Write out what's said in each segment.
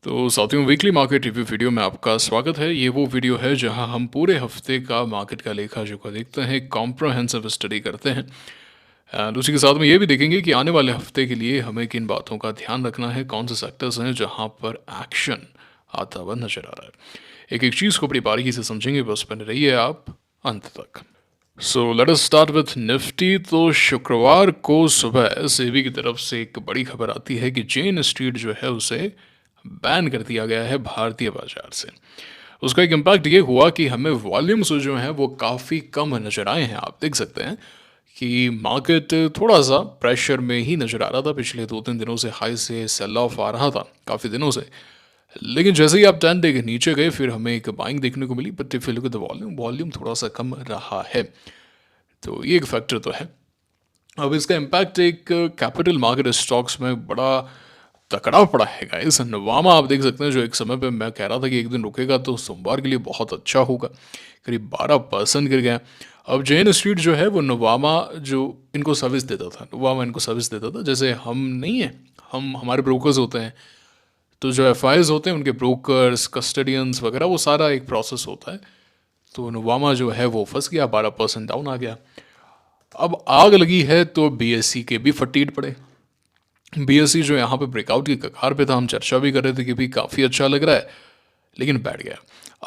तो साथियों, weekly market review video में आपका स्वागत है। ये वो वीडियो है जहां हम पूरे हफ्ते का मार्केट का लेखा जोखा देखते हैं, कॉम्प्रहेंसिव स्टडी करते हैं। एंड उसी के साथ में ये भी देखेंगे कि आने वाले हफ्ते के लिए हमें किन बातों का ध्यान रखना है, कौन से सेक्टर्स हैं जहां पर एक्शन आता हुआ नजर आ रहा है। एक एक चीज़ को बड़ी बारीकी से समझेंगे, बस बने रहिए आप अंत तक। So let us start with Nifty. तो शुक्रवार को सुबह सेबी की तरफ से एक बड़ी खबर आती है कि जेन स्ट्रीट जो है उसे बैन कर दिया गया है भारतीय बाजार से। उसका एक इम्पैक्ट ये हुआ कि हमें वॉल्यूम्स जो हैं वो काफ़ी कम नज़र आए हैं। आप देख सकते हैं कि मार्केट थोड़ा सा प्रेशर में ही नज़र आ रहा था। पिछले 2-3 दिनों से हाई से सेल ऑफ आ रहा था काफ़ी दिनों से, लेकिन जैसे ही आप 10 डे के नीचे गए फिर हमें एक बाइंग देखने को मिली। But if you look at the volume, volume थोड़ा सा कम रहा है, तो ये एक फैक्टर तो है। अब इसका इम्पैक्ट एक कैपिटल मार्केट स्टॉक्स में बड़ा तकड़ा पड़ा है गाइस। नवामा आप देख सकते हैं, जो एक समय पे मैं कह रहा था कि एक दिन रुकेगा तो सोमवार के लिए बहुत अच्छा होगा, करीब 12% गिर गया। अब जेन स्ट्रीट जो है वो नवामा जो इनको सर्विस देता था, नवामा इनको सर्विस देता था। जैसे हम नहीं है, हम हमारे ब्रोकर्स होते हैं, तो जो एफ होते हैं उनके ब्रोकर्स, कस्टडियंस वगैरह, वो सारा एक प्रोसेस होता है। तो नवामा जो है वो फंस गया, 12% डाउन आ गया। अब आग लगी है तो बीएससी के भी फटीट पड़े। बीएससी जो यहाँ पे ब्रेकआउट की कगार पे था, हम चर्चा भी कर रहे थे कि भी काफ़ी अच्छा लग रहा है, लेकिन बैठ गया।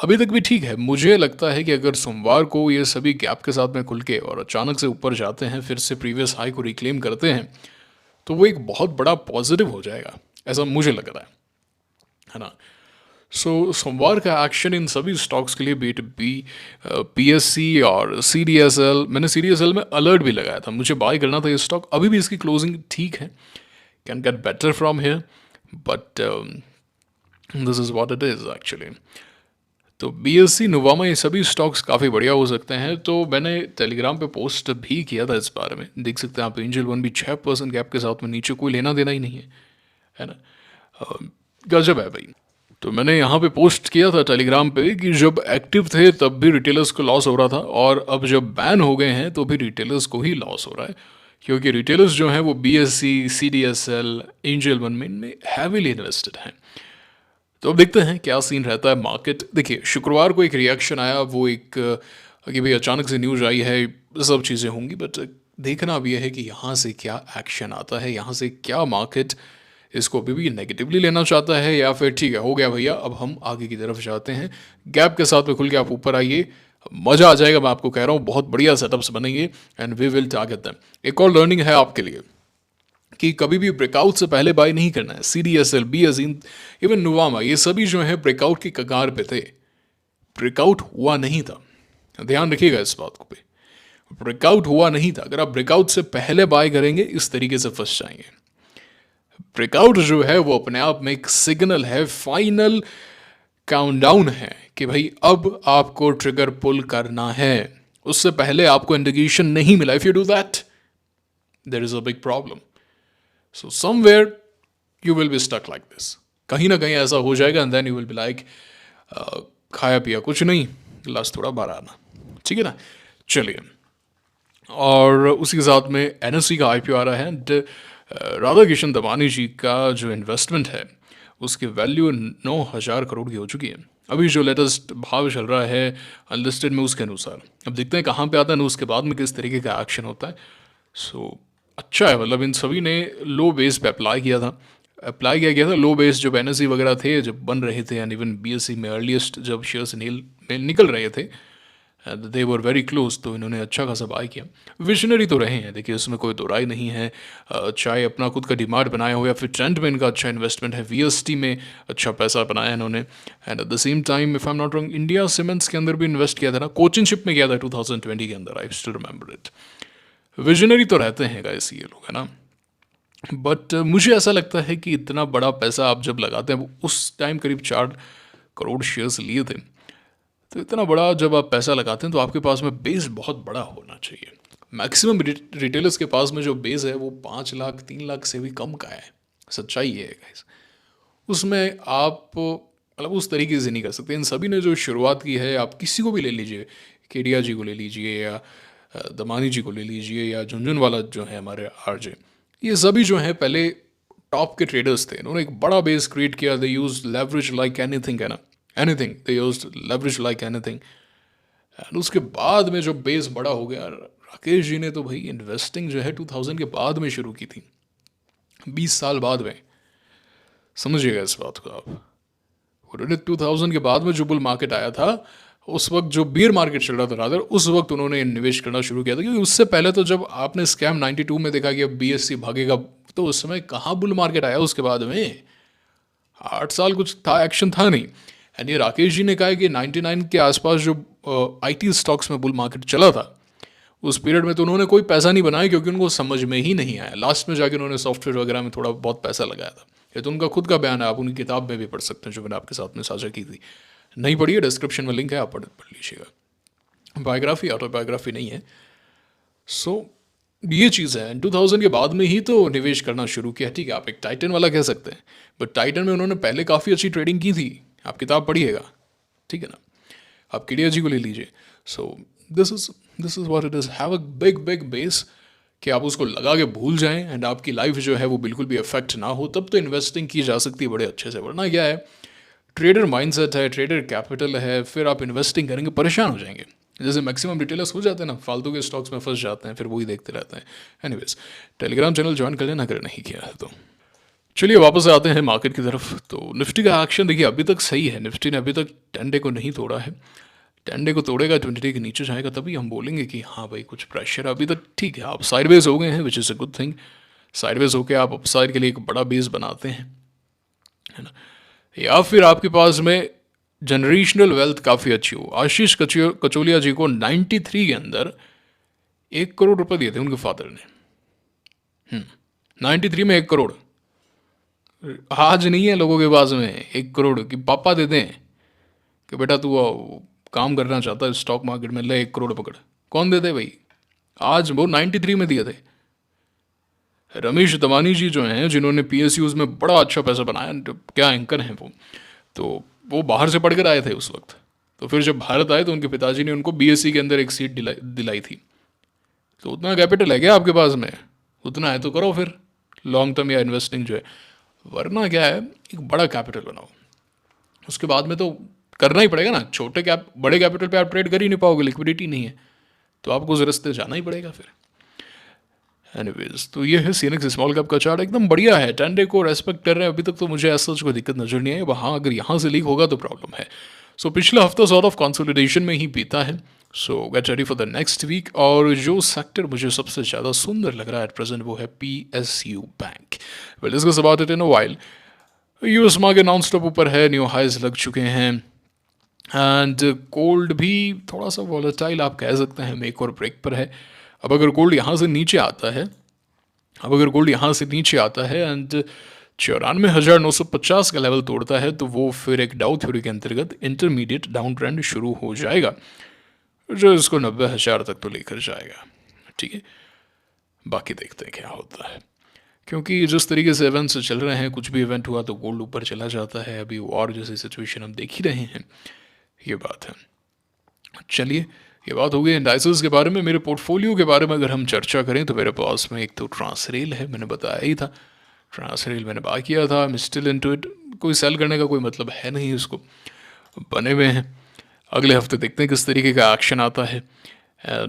अभी तक भी ठीक है। मुझे लगता है कि अगर सोमवार को ये सभी गैप के साथ में खुल के और अचानक से ऊपर जाते हैं, फिर से प्रीवियस हाई को रिक्लेम करते हैं, तो वो एक बहुत बड़ा पॉजिटिव हो जाएगा, ऐसा मुझे लग रहा है ना। सो सोमवार का एक्शन इन सभी स्टॉक्स के लिए, बीट बी पीएससी और सीडीएसएल, मैंने सीडीएसएल में अलर्ट भी लगाया था, मुझे बाय करना था ये स्टॉक। अभी भी इसकी क्लोजिंग ठीक है, can get better from here, but this is what it is actually. तो बीएससी, नोवामा, ये सभी स्टॉक्स काफ़ी बढ़िया हो सकते हैं। तो मैंने टेलीग्राम पे पोस्ट भी किया था इस बारे में, देख सकते हैं आप। एंजल वन भी 6% गैप के साथ में नीचे, कोई लेना देना ही नहीं है ना। गजब है भाई। तो मैंने यहाँ पे पोस्ट किया था टेलीग्राम पे कि जब एक्टिव थे तब भी रिटेलर्स को लॉस हो रहा था, और अब जब बैन हो गए हैं तो भी रिटेलर्स को ही लॉस हो रहा है, क्योंकि रिटेलर्स जो हैं वो बीएससी, सीडीएसएल, एंजल वन में इनमें हैवीली इन्वेस्टेड हैं। तो अब देखते हैं क्या सीन रहता है मार्केट। देखिए, शुक्रवार को एक रिएक्शन आया, वो एक कि भाई अचानक से न्यूज़ आई है, सब चीज़ें होंगी, बट देखना अब यह है कि यहाँ से क्या एक्शन आता है, यहाँ से क्या मार्केट इसको अभी भी नेगेटिवली लेना चाहता है, या फिर ठीक है हो गया भैया, अब हम आगे की तरफ जाते हैं। गैप के साथ में खुल के आप ऊपर आइए, मज़ा आ जाएगा। मैं आपको कह रहा हूँ बहुत बढ़िया सेटअप्स बनेंगे and we will target them. एक और लर्निंग है आपके लिए कि कभी भी ब्रेकआउट से पहले बाय नहीं करना है। C D S L, B अजीम, इवन नुवामा, ये सभी जो है ब्रेकआउट की कगार पे थे। ब्रेकआउट हुआ नहीं था, ध्यान रखिएगा इस बात को पे। ब्रेकआउट हुआ नहीं था। अगर आप ब्रेकआउट से पहले बाय करेंगे इस तरीके से फंस जाएंगे। ब्रेकआउट जो है वो अपने आप में एक सिग्नल है, फाइनल काउंटडाउन है कि भाई अब आपको ट्रिगर पुल करना है। उससे पहले आपको इंडिकेशन नहीं मिला, if you do that there is a big problem. So somewhere you will be stuck like this. कहीं ना कहीं ऐसा हो जाएगा and then you will be like खाया पिया कुछ नहीं, गिलास थोड़ा बाहर आना। ठीक है ना। चलिए, और उसी के साथ में एनएससी का आईपीओ आ रहा है एंड राधा किशन दमानी जी का जो इन्वेस्टमेंट है उसकी वैल्यू 9,000 करोड़ की हो चुकी है। अभी जो लेटेस्ट भाव चल रहा है अनलिस्टेड में उसके अनुसार, अब देखते हैं कहाँ पे आता है ना, उसके बाद में किस तरीके का एक्शन होता है। सो अच्छा है, मतलब इन सभी ने लो बेस पे अप्लाई किया था। अप्लाई किया गया था लो बेस, जब एनएससी वगैरह थे, जब बन रहे थे, एंड इवन बीएससी में अर्लीस्ट जब शेयर्स निकल रहे थे, दे वर वेरी क्लोज, तो इन्होंने अच्छा खासा बाय किया। विजनरी तो रहे हैं, देखिए उसमें कोई दो राय नहीं है। चाहे अपना खुद का डिमांड बनाया हो या फिर ट्रेंड में इनका अच्छा इन्वेस्टमेंट है। वीएसटी में अच्छा पैसा बनाया इन्होंने, and at the same time if I am not wrong India cements के अंदर भी इन्वेस्ट किया था ना, कोचिन शिप में किया था 2020 के अंदर, I still remember it. Visionary तो रहते हैं गाइस ये लोग, है ना। बट मुझे ऐसा लगता है कि इतना बड़ा पैसा आप जब लगाते हैं, उस टाइम करीब 4 करोड़ शेयर्स लिए थे, तो इतना बड़ा जब आप पैसा लगाते हैं तो आपके पास में बेस बहुत बड़ा होना चाहिए। मैक्सिमम रिटेलर्स के पास में जो बेस है वो 5 लाख 3 लाख से भी कम का है। सच्चाई ये है गाइस। उसमें आप मतलब उस तरीके से नहीं कर सकते। इन सभी ने जो शुरुआत की है, आप किसी को भी ले लीजिए, केडिया जी को ले लीजिए, या दमानी जी को ले लीजिए, या झुंझुनवाला जो है हमारे आरजे, ये सभी जो हैं पहले टॉप के ट्रेडर्स थे, इन्होंने एक बड़ा बेस क्रिएट किया। दे यूज लेवरेज लाइक एनीथिंग, है ना, anything they use leverage like anything. And उसके बाद में जो बेस बड़ा हो गया, राकेश जी ने तो भाई इन्वेस्टिंग जो है 2000 के बाद में शुरू की थी, 20 साल बाद में। समझिएगा इस बात को आप। उन्होंने 2000 के बाद में जो बुल मार्केट आया था, उस वक्त जो बियर मार्केट चल रहा था रादर, उस वक्त उन्होंने निवेश करना शुरू किया था। क्योंकि उससे पहले तो जब आपने स्कैम 92 में देखा कि अब बीएससी भागेगा, तो उस समय कहाँ बुल मार्केट आया उसके बाद में, 8 साल कुछ था, एक्शन था नहीं। एंड ये राकेश जी ने कहा है कि 99 के आसपास जो आईटी स्टॉक्स में बुल मार्केट चला था, उस पीरियड में तो उन्होंने कोई पैसा नहीं बनाया, क्योंकि उनको समझ में ही नहीं आया। लास्ट में जाके उन्होंने सॉफ्टवेयर वगैरह में थोड़ा बहुत पैसा लगाया था। ये तो उनका खुद का बयान है, आप उनकी किताब में भी पढ़ सकते हैं जो मैंने आपके साथ में साझा की थी। नहीं पढ़िए, डिस्क्रिप्शन में लिंक है, आप पढ़ लीजिएगा। बायोग्राफी ऑटोबायोग्राफी नहीं है। सो ये चीज़ है। 2000 के बाद में ही तो निवेश करना शुरू किया। ठीक है, आप एक टाइटन वाला कह सकते हैं, बट टाइटन में उन्होंने पहले काफ़ी अच्छी ट्रेडिंग की थी। आप किताब पढ़िएगा, ठीक है ना। आप किडिया जी को ले लीजिए। So this is what it is. Have a big big base कि आप उसको लगा के भूल जाएं एंड आपकी लाइफ जो है वो बिल्कुल भी अफेक्ट ना हो, तब तो इन्वेस्टिंग की जा सकती है बड़े अच्छे से। वरना क्या है, ट्रेडर माइंडसेट है, ट्रेडर कैपिटल है, फिर आप इन्वेस्टिंग करेंगे परेशान हो जाएंगे। जैसे मैक्सिमम रिटेलर्स हो जाते हैं ना, फालतू के स्टॉक्स में फंस जाते हैं, फिर वही देखते रहते हैं। एनीवेज, टेलीग्राम चैनल ज्वाइन कर लेना अगर नहीं किया है तो। चलिए वापस आते हैं मार्केट की तरफ। तो निफ्टी का एक्शन देखिए अभी तक सही है। निफ्टी ने अभी तक 10 डे को नहीं तोड़ा है। 10 डे को तोड़ेगा, 20 डे के नीचे जाएगा, तभी हम बोलेंगे कि हाँ भाई कुछ प्रेशर। अभी तक ठीक है, आप साइडवेज हो गए हैं, which is a good thing. Sideways होकर आप अपसाइड के लिए एक बड़ा बेस बनाते हैं, है ना। या फिर आपके पास में जनरेशनल वेल्थ काफ़ी अच्छी हो। आशीष कचोलिया जी को 93 के अंदर 1 करोड़ रुपए दिए थे उनके फादर ने। 93 में 1 करोड़। आज नहीं है लोगों के पास में 1 करोड़ कि पापा दे दें कि बेटा तू काम करना चाहता है स्टॉक मार्केट में, ले 1 करोड़ पकड़। कौन देते भाई? आज वो 93 में दिए थे। रमेश दमानी जी जो हैं, जिन्होंने पीएसयूज में बड़ा अच्छा पैसा बनाया, क्या एंकर हैं वो, तो वो बाहर से पढ़ कर आए थे उस वक्त। तो फिर जब भारत आए तो उनके पिताजी ने उनको बीएससी के अंदर एक सीट दिलाई थी। तो उतना कैपिटल है क्या आपके पास में? उतना है तो करो फिर लॉन्ग टर्म या इन्वेस्टिंग जो है। वरना क्या है, एक बड़ा कैपिटल बनाओ, उसके बाद में तो करना ही पड़ेगा ना। बड़े कैपिटल पे आप ट्रेड कर ही नहीं पाओगे, लिक्विडिटी नहीं है, तो आपको उस रास्ते जाना ही पड़ेगा फिर। एनीवेज, तो ये है सीनेक्स स्मॉल कैप का चार्ट, एकदम बढ़िया है। 10 डे को रेस्पेक्ट कर रहे हैं अभी तक, तो मुझे ऐसा कोई दिक्कत नजर नहीं आई। वहाँ अगर यहाँ से लीक होगा तो प्रॉब्लम है। सो पिछला हफ्ता सॉर्ट ऑफ कंसोलिडेशन में ही बीता है। So get ready for the next week. और जो सेक्टर मुझे सबसे ज़्यादा सुंदर लग रहा है एट प्रेजेंट, वो है PSU bank. Well discuss about it in a while. US market non stop ऊपर है, न्यू हाइज लग चुके हैं। एंड गोल्ड भी थोड़ा सा वॉलेटाइल आप कह सकते हैं, मेक और ब्रेक पर है। अब अगर गोल्ड यहाँ से नीचे आता है, एंड 94,950 का लेवल तोड़ता है, तो वो फिर एक डाउ थ्योरी के अंतर्गत इंटरमीडिएट डाउन ट्रेंड शुरू हो जाएगा, जो इसको 90,000 तक तो लेकर जाएगा। ठीक है, बाकी देखते हैं क्या होता है। क्योंकि जिस तरीके से इवेंट्स चल रहे हैं, कुछ भी इवेंट हुआ तो गोल्ड ऊपर चला जाता है। अभी वॉर जैसी सिचुएशन हम देख ही रहे हैं, ये बात है। चलिए, ये बात हो गई इंडाइसेस के बारे में। मेरे पोर्टफोलियो के बारे में अगर हम चर्चा करें तो मेरे पास में एक तो ट्रांसरेल है, मैंने बताया ही था। ट्रांसरेल मैंने बाय किया था, I am still into it. कोई सेल करने का कोई मतलब है नहीं, उसको बने हुए हैं। अगले हफ्ते देखते हैं किस तरीके का एक्शन आता है।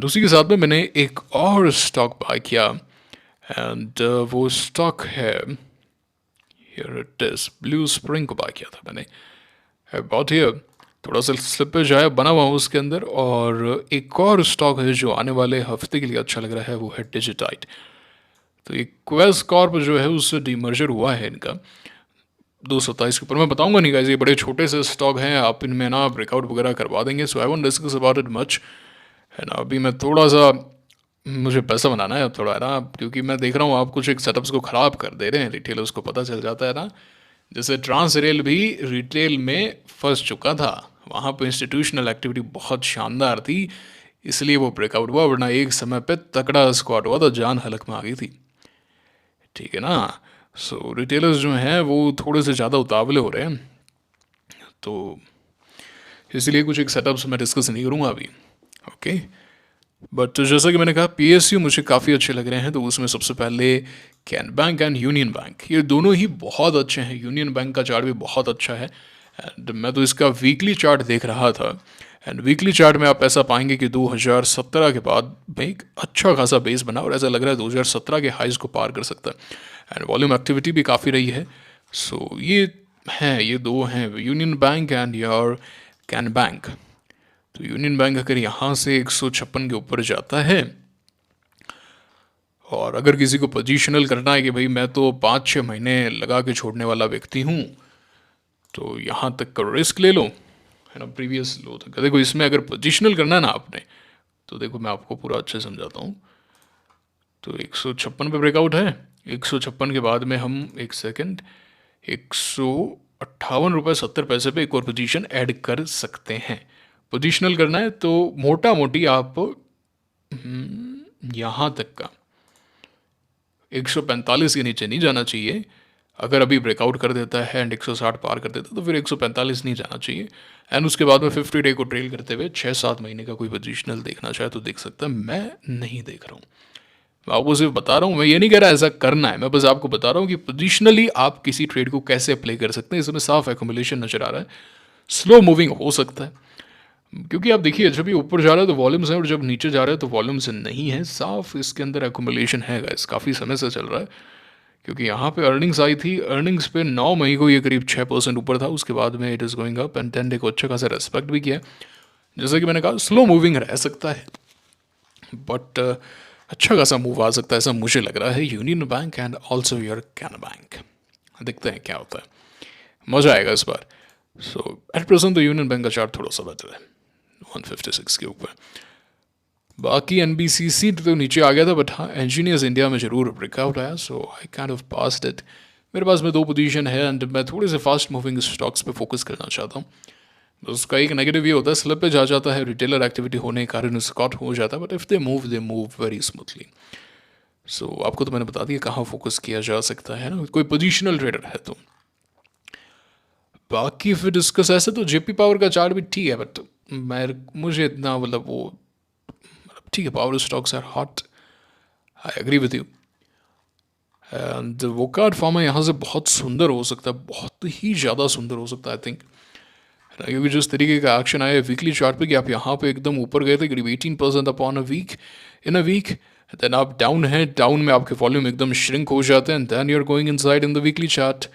उसी के साथ में मैंने एक और स्टॉक बाय किया, एंड वो स्टॉक है, here it is, blue spring को बाय किया था मैंने। बहुत ही थोड़ा सा स्लिपेज आया बना हुआ उसके अंदर। और एक और स्टॉक है जो आने वाले हफ्ते के लिए अच्छा लग रहा है, वो है डिजिटाइट। तो एक क्वेस कॉर्प जो है उससे डीमर्जर हुआ है इनका 227 के ऊपर। मैं बताऊंगा नहीं गाइस, ये बड़े छोटे से स्टॉक हैं, आप इनमें ना ब्रेकआउट वगैरह करवा देंगे। So I won't discuss about it much, है ना। अभी मैं थोड़ा सा, मुझे पैसा बनाना है अब थोड़ा, है ना, क्योंकि मैं देख रहा हूँ आप कुछ एक सेटअप्स को ख़राब कर दे रहे हैं। रिटेलर्स को पता चल जाता है ना, जैसे ट्रांसरेल भी रिटेल में फंस चुका था, वहाँ पे इंस्टीट्यूशनल एक्टिविटी बहुत शानदार थी, इसलिए वो ब्रेकआउट हुआ। वरना एक समय पे तकड़ा स्क्वाट हुआ था, जान हलक में आ गई थी। ठीक है ना। सो रिटेलर्स जो हैं वो थोड़े से ज़्यादा उतावले हो रहे हैं, तो इसलिए कुछ एक सेटअप्स मैं डिस्कस नहीं करूँगा अभी। ओके, बट जैसा कि मैंने कहा पीएसयू मुझे काफ़ी अच्छे लग रहे हैं, तो उसमें सबसे पहले can bank and union bank, ये दोनों ही बहुत अच्छे हैं। यूनियन बैंक का चार्ट भी बहुत अच्छा है, एंड मैं तो इसका वीकली चार्ट देख रहा था, एंड वीकली चार्ट में आप ऐसा पाएंगे कि 2017 के बाद में एक अच्छा खासा बेस बना, और ऐसा लग रहा है 2017 के हाइज को पार कर सकता है, एंड वॉल्यूम एक्टिविटी भी काफ़ी रही है। सो ये दो हैं, union bank and your can bank. तो यूनियन बैंक अगर यहाँ से 156 के ऊपर जाता है, और अगर किसी को पोजिशनल करना है कि भाई मैं तो 5-6 महीने लगा के छोड़ने वाला व्यक्ति हूँ, तो यहाँ तक का रिस्क ले लो, है ना, प्रीवियस लो तक। देखो इसमें अगर पोजिशनल करना है ना आपने, तो देखो मैं आपको पूरा अच्छे समझाता हूँ। तो 156 पे ब्रेकआउट है, 156 के बाद में हम एक सेकंड 158 रुपये 70 पैसे पे एक और पोजीशन ऐड कर सकते हैं। पोजिशनल करना है तो मोटा मोटी आप यहाँ तक का 145 के नीचे नहीं जाना चाहिए। अगर अभी ब्रेकआउट कर देता है एंड 160 पार कर देता है तो फिर 145 नहीं जाना चाहिए, एंड उसके बाद में 50 डे को ट्रेल करते हुए 6-7 महीने का कोई पोजिशनल देखना चाहे तो देख सकता है। मैं नहीं देख रहा हूँ, मैं आपको सिर्फ बता रहा हूँ, मैं ये नहीं कह रहा ऐसा करना है, मैं बस आपको बता रहा हूँ कि पोजिशनली आप किसी ट्रेड को कैसे अप्लाई कर सकते हैं। इसमें साफ एक्यूमुलेशन नजर आ रहा है, स्लो मूविंग हो सकता है, क्योंकि आप देखिए जब ये ऊपर जा रहा है तो वॉल्यूम्स है, और जब नीचे जा रहा है तो वॉल्यूम्स नहीं है। साफ इसके अंदर एक्यूमुलेशन है गाइस, काफ़ी समय से चल रहा है, क्योंकि यहाँ पे अर्निंग्स आई थी, अर्निंग्स पे 9 मई को ये करीब 6% ऊपर था, उसके बाद में it is going up, and 10 day को अच्छा खासा रेस्पेक्ट भी किया। जैसा कि मैंने कहा स्लो मूविंग रह सकता है, बट अच्छा खासा मूव आ सकता है, ऐसा मुझे लग रहा है। Union bank and also your can bank, देखते हैं क्या होता है, मज़ा आएगा इस बार। सो एट प्रेजेंट तो यूनियन बैंक का चार्ट थोड़ा सा बेटर है, 156 के ऊपर। बाकी एनबीसीसी तो नीचे आ गया था, बट हाँ इंजीनियर्स इंडिया में ज़रूर ब्रेकआउट आया, so I kind of passed it. मेरे पास में 2 पोजीशन है, एंड मैं थोड़े से फास्ट मूविंग स्टॉक्स पे फोकस करना चाहता हूँ। तो उसका एक नेगेटिव ये होता है, स्लिप पे जा जाता है, रिटेलर एक्टिविटी होने के कारण स्कॉट हो जाता है, but if they move very smoothly. So आपको तो मैंने बता दिया कहाँ फोकस किया जा सकता है ना, कोई पोजिशनल ट्रेडर है तो। बाकी फिर डिस्कस ऐसे तो जेपी पावर का चार्ट भी ठीक है, बट मैं मुझे इतना मतलब वो ठीक है, power stocks are hot, I agree with you. And वो कार्ड फार्मा यहाँ से बहुत सुंदर हो सकता है, बहुत ही ज़्यादा सुंदर हो सकता है आई थिंक, क्योंकि जिस तरीके का एक्शन आया वीकली चार्ट पे कि आप यहाँ पे एकदम ऊपर गए थे करीब 18% upon a week, in a week, then आप डाउन है, डाउन में आपके वॉल्यूम एकदम श्रिंक हो जाते हैं, then you are going inside in the weekly chart.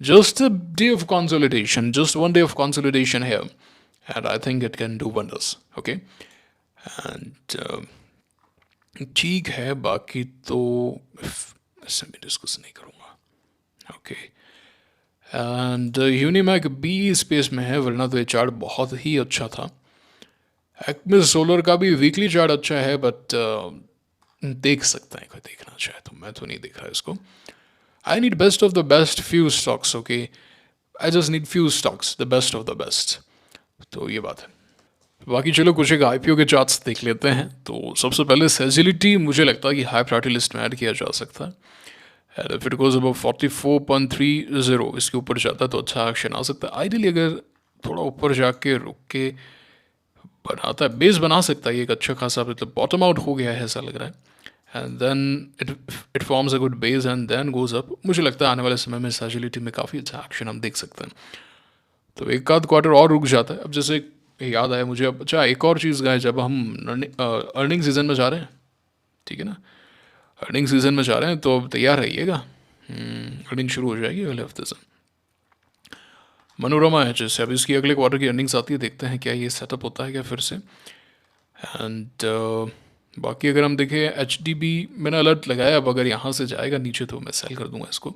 Just a day of consolidation, just one day of consolidation here, and I think it can do wonders. Okay, and ठीक है, बाकी तो इससे मैं डिस्कस नहीं करूँगा। ओके, एंड यूनिमैक बी स्पेस में है, वरना तो ये चार्ट बहुत ही अच्छा था। एक्मिस सोलर का भी वीकली चार्ट अच्छा है, बट देख सकते हैं कोई देखना चाहे तो, मैं तो नहीं देख रहा इसको। I need best of the best few stocks, okay? I just need few stocks, the best of the best. तो ये बात है। बाकी चलो कुछ एक आईपीओ के चार्ट्स देख लेते हैं। तो सबसे पहले सेजिलिटी मुझे लगता है कि हाई प्रायोरिटी लिस्ट में ऐड किया जा सकता है। इफ इट गोज अबव 44.30 इसके ऊपर जाता है तो अच्छा एक्शन आ सकता है। आइडियली अगर थोड़ा ऊपर जाके रुक के बनाता है, बेस बना सकता है, ये एक अच्छा खासा मतलब बॉटम आउट हो गया है ऐसा लग रहा है, and then it forms a good base and then goes up. मुझे लगता है आने वाले समय में सेजिलिटी में काफ़ी अच्छा एक्शन हम देख सकते हैं। तो एक आध क्वार्टर और रुक जाता है। अब जैसे याद आया मुझे, अब अच्छा एक और चीज़ गाय, जब हम अर्निंग सीजन में जा रहे हैं, ठीक है ना, अर्निंग सीजन में जा रहे हैं तो अब तैयार रहिएगा, अर्निंग शुरू हो जाएगी अगले हफ्ते से। मनोरमा है जैसे, अब इसकी अगले क्वार्टर की अर्निंग्स आती है, देखते हैं क्या ये सेटअप होता है क्या फिर से। एंड बाकी अगर हम देखें एच डी बी मैंने अलर्ट लगाया, अब अगर यहाँ से जाएगा नीचे तो मैं सेल कर दूंगा इसको।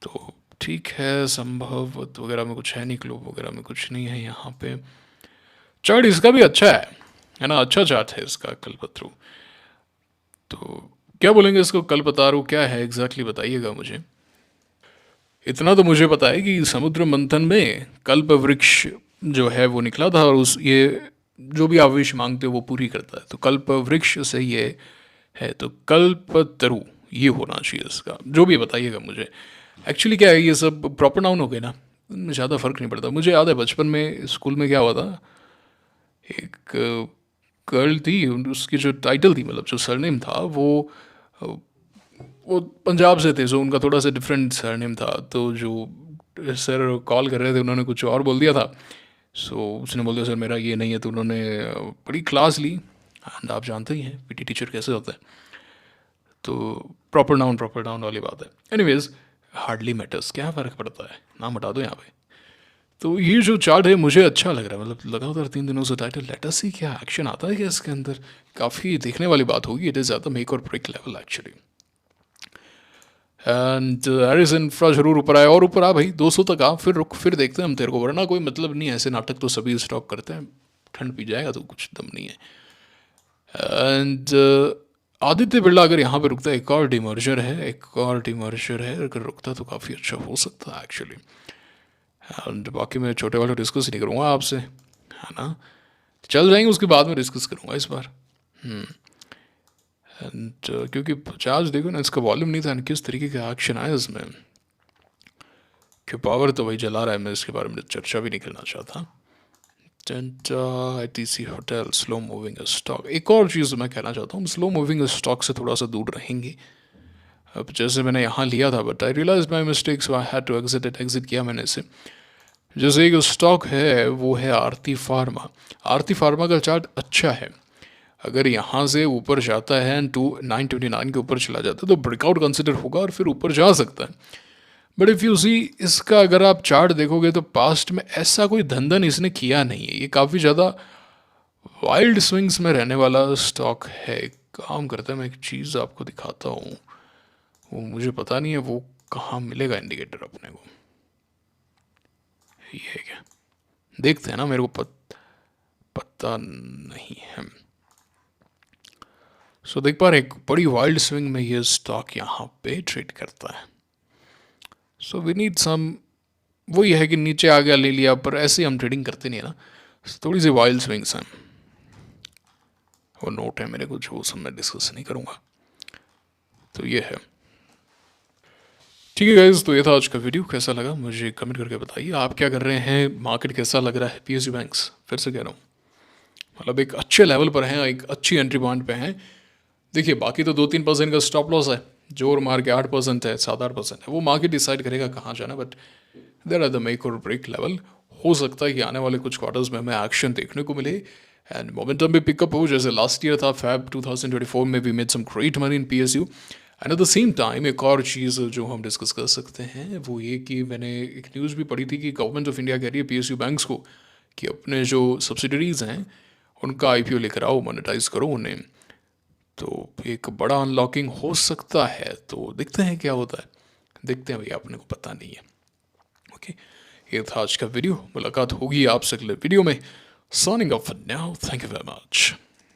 तो ठीक है, संभव वगैरह में कुछ है नहीं, क्लोब वगैरह में कुछ नहीं है यहाँ पे। चार्ट इसका भी अच्छा है ना, अच्छा चार्ट है इसका कल्पत्रु। तो क्या बोलेंगे इसको, कल्पतारु क्या है एग्जैक्टली बताइएगा मुझे। इतना तो मुझे पता है कि समुद्र मंथन में कल्प वृक्ष जो है वो निकला था, और उस ये जो भी आवेश मांगते हो वो पूरी करता है, तो कल्प वृक्ष से ये है, तो कल्प तरु ये होना चाहिए इसका, जो भी बताइएगा मुझे। एक्चुअली क्या है, ये सब प्रॉपर नाउन हो गए ना, इनमें ज़्यादा फर्क नहीं पड़ता। मुझे याद है बचपन में स्कूल में क्या हुआ था, एक गर्ल थी, उसकी जो टाइटल थी मतलब जो सरनेम था वो पंजाब से थे, सो उनका थोड़ा सा डिफरेंट सरनेम था। तो जो सर कॉल कर रहे थे उन्होंने कुछ और बोल दिया था। सो उसने बोल दिया सर मेरा ये नहीं है, तो उन्होंने बड़ी क्लास ली। एंड आप जानते ही हैं पीटी टीचर कैसे होता है, तो प्रॉपर नाउन वाली बात है। एनीवेज, हार्डली मैटर्स, क्या फ़र्क पड़ता है, नाम हटा दो यहाँ पे। तो ये जो चार्ट है मुझे अच्छा लग रहा है, मतलब लगातार 3 दिनों से टाइटल लेटस ही क्या एक्शन आता है क्या इसके अंदर, काफ़ी देखने वाली बात होगी। इट इज़ ज़्यादा make or break level actually. And Aris infra जरूर ऊपर आया, और ऊपर आ भाई 200 तक आ, फिर रुक, फिर देखते हैं हम तेरे को, वरना कोई मतलब नहीं है। ऐसे नाटक तो सभी स्टॉक करते हैं, ठंड पी जाएगा तो कुछ दम नहीं है। एंड आदित्य बिरला अगर यहाँ पे रुकता है, एक और डिमर्जर है, एक और डिमर्जर है, अगर रुकता तो काफ़ी अच्छा हो सकता है एक्चुअली। एंड बाकी मैं छोटे वाले डिस्कस नहीं करूँगा आपसे, है ना, चल जाएंगे उसके बाद में डिस्कस करूँगा इस बार। एंड क्योंकि 50 देखो ना, इसका वॉल्यूम नहीं था, and किस तरीके का एक्शन आया इसमें, कि पावर तो वही जला रहा है। मैं इसके बारे में चर्चा भी नहीं करना चाहता। ITC hotel slow moving stock, एक और चीज़ मैं कहना चाहता हूँ, स्लो मूविंग स्टॉक से थोड़ा सा दूर रहेंगे। अब जैसे मैंने यहाँ लिया था, but I realise my mistakes, I had to exit it, exit किया मैंने इसे। जैसे एक स्टॉक है वो है आरती फार्मा। आरती फार्मा का चार्ट अच्छा है, अगर यहाँ से ऊपर जाता है एंड 929 के ऊपर चला जाता है तो ब्रेकआउट कंसिडर होगा और फिर ऊपर जा सकता है। बट इफ़ यू सी इसका, अगर आप चार्ट देखोगे तो पास्ट में ऐसा कोई धंधन इसने किया नहीं है। ये काफ़ी ज़्यादा वाइल्ड स्विंग्स में रहने वाला स्टॉक है। एक काम करता है, मैं एक चीज़ आपको दिखाता हूँ, वो मुझे पता नहीं है वो कहाँ मिलेगा इंडिकेटर अपने को। ये है क्या, देखते हैं ना, मेरे को पता नहीं है। सो देख पा रहे एक बड़ी वाइल्ड स्विंग में ये स्टॉक यहाँ पे ट्रेड करता है। सो वी नीड सम, वही है कि नीचे आ गया ले लिया, पर ऐसे हम ट्रेडिंग करते नहीं है ना, थोड़ी सी वाइल्ड स्विंग्स हैं। वो नोट है मेरे कुछ, वो सब मैं डिस्कस नहीं करूँगा। तो ये है, ठीक है गाइज। तो ये था आज का वीडियो, कैसा लगा मुझे कमेंट करके बताइए। आप क्या कर रहे हैं, मार्केट कैसा लग रहा है। PSU बैंक्स फिर से कह रहा हूँ, मतलब एक अच्छे लेवल पर हैं, एक अच्छी एंट्री पॉइंट पे हैं। देखिए बाकी तो 2-3% का स्टॉप लॉस है, जोर मार के 8% है, 7-8% है, वो मार्केट डिसाइड करेगा कहाँ जाना। But there are the make or break level. हो सकता है कि आने वाले कुछ क्वार्टर्स में हमें एक्शन देखने को मिले एंड मोमेंटम भी पिकअप हो, जैसे लास्ट ईयर था फैब 2024 में भी made some great money in PSU। And at the same time एक और चीज़ जो हम डिस्कस कर सकते हैं वो ये कि मैंने एक न्यूज़ भी पढ़ी थी कि गवर्नमेंट ऑफ इंडिया कह रही है PSU बैंक्स को कि अपने जो सब्सिडरीज हैं उनका IPO लेकर आओ, मोनेटाइज करो उन्हें। तो एक बड़ा अनलॉकिंग हो सकता है, तो देखते हैं क्या होता है, देखते हैं भैया, अपने को पता नहीं है। ओके, ये था आज का वीडियो, मुलाकात होगी आपसे अगले वीडियो में। Signing off now, thank you very much.